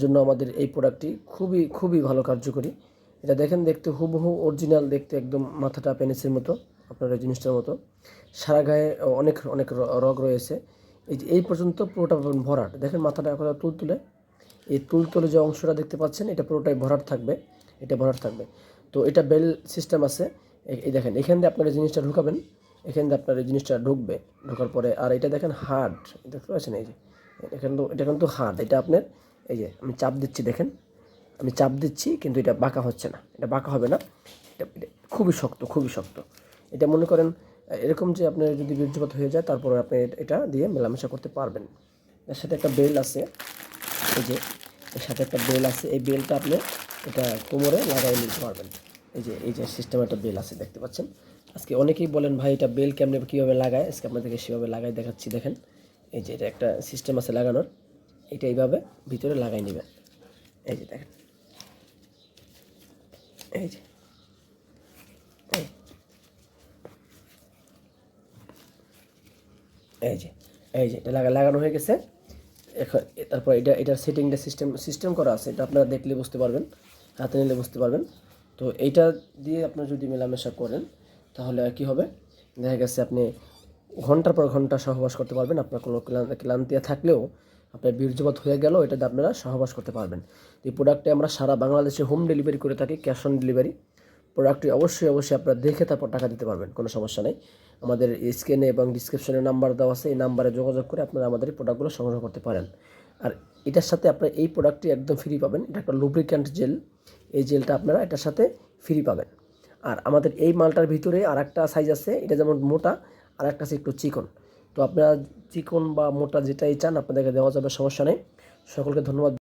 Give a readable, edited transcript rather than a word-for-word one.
জন্য আমাদের এই প্রোডাক্টটি খুবই খুবই ভালো কার্যকরী। এটা দেখেন, দেখতে হুবহু অরিজিনাল, দেখতে একদম মাথাটা পেনিসের মতো, আপনার এই জিনিসটার মতো। সারা গায়ে অনেক অনেক রগ রয়েছে। এই যে এই পর্যন্ত পুরোটা ভরাট। দেখেন মাথাটা এখন তুলতুলে, এই তুলতুলে যে অংশটা দেখতে পাচ্ছেন এটা পুরোটাই ভরাট থাকবে, এটা ভরাট থাকবে। তো এটা বেল সিস্টেম আছে। এই দেখেন, এখান দিয়ে আপনার এই জিনিসটা ঢুকাবেন, এখান দিয়ে আপনার এই জিনিসটা ঢুকবে। ঢোকার পরে আর এটা দেখেন হার্ড, দেখতে পাচ্ছেন? এই যে এটা কিন্তু হার্ড। এটা আপনার এই যে আমি চাপ দিচ্ছি, দেখেন আমি চাপ দিচ্ছি কিন্তু এটা বাঁকা হচ্ছে না, এটা বাঁকা হবে না। এটা খুবই শক্ত, খুবই শক্ত। এটা মনে করেন এরকম যে আপনার যদি বীর্যপাত হয়ে যায় তারপরে আপনি এটা দিয়ে মেলামেশা করতে পারবেন। এর সাথে একটা বেল আছে, এই যে এর সাথে একটা বেল আছে। এই বেলটা আপনি এটা কোমরে লাগাই নিতে পারবেন। এই যে সিস্টেম একটা বেল আছে, দেখতে পাচ্ছেন? আজকে অনেকেই বলেন ভাই এটা বেল কেমনে কীভাবে লাগায়, আজকে আপনাদেরকে সেভাবে লাগাই দেখাচ্ছি। দেখেন এই যে এটা একটা সিস্টেম আছে লাগানোর, এটা এইভাবে ভিতরে লাগাই নেবেন। এই যে দেখেন, এই যে এই এই যে এই যে এটা লাগানো হয়ে গেছে। এখন তারপর এটার সেটিংটা সিস্টেম করা আছে, এটা আপনারা দেখলে বুঝতে পারবেন, হাতে নিলে বুঝতে পারবেন। তো এইটা দিয়ে আপনারা যদি মেলামেশা করেন তাহলে কি হবে, দেখা গেছে আপনি ঘন্টার পর ঘন্টা সহবাস করতে পারবেন। আপনার কোনো ক্লান্তি থাকলেও আপনার বীর্যপাত হয়ে গেলেও এটাতে আপনারা সহবাস করতে পারবেন। এই প্রোডাক্টে আমরা সারা বাংলাদেশে হোম ডেলিভারি করে থাকি, ক্যাশ অন ডেলিভারি। প্রোডাক্টটি অবশ্যই আপনারা দেখে তারপর টাকা দিতে পারবেন, কোনো সমস্যা নেই। আমাদের স্ক্রিনে এবং ডিসক্রিপশনে নাম্বার দেওয়া আছে, এই নাম্বারে যোগাযোগ করে আপনারা আমাদের এই প্রোডাক্টগুলো সংগ্রহ করতে পারেন। আর এটার সাথে আপনারা এই প্রোডাক্টটি একদম ফ্রি পাবেন। এটা একটা লুব্রিক্যান্ট জেল, এই জেলটা আপনারা এটার সাথে ফ্রি পাবেন। আর আমাদের এই মালটার ভিতরে আর একটা সাইজ আছে, এটা যেমন মোটা, আর একটা আছে একটু চিকন। তো আপনারা চিকন বা মোটা যেটাই চান আপনাদেরকে দেওয়া যাবে, সমস্যা নেই। সকলকে ধন্যবাদ।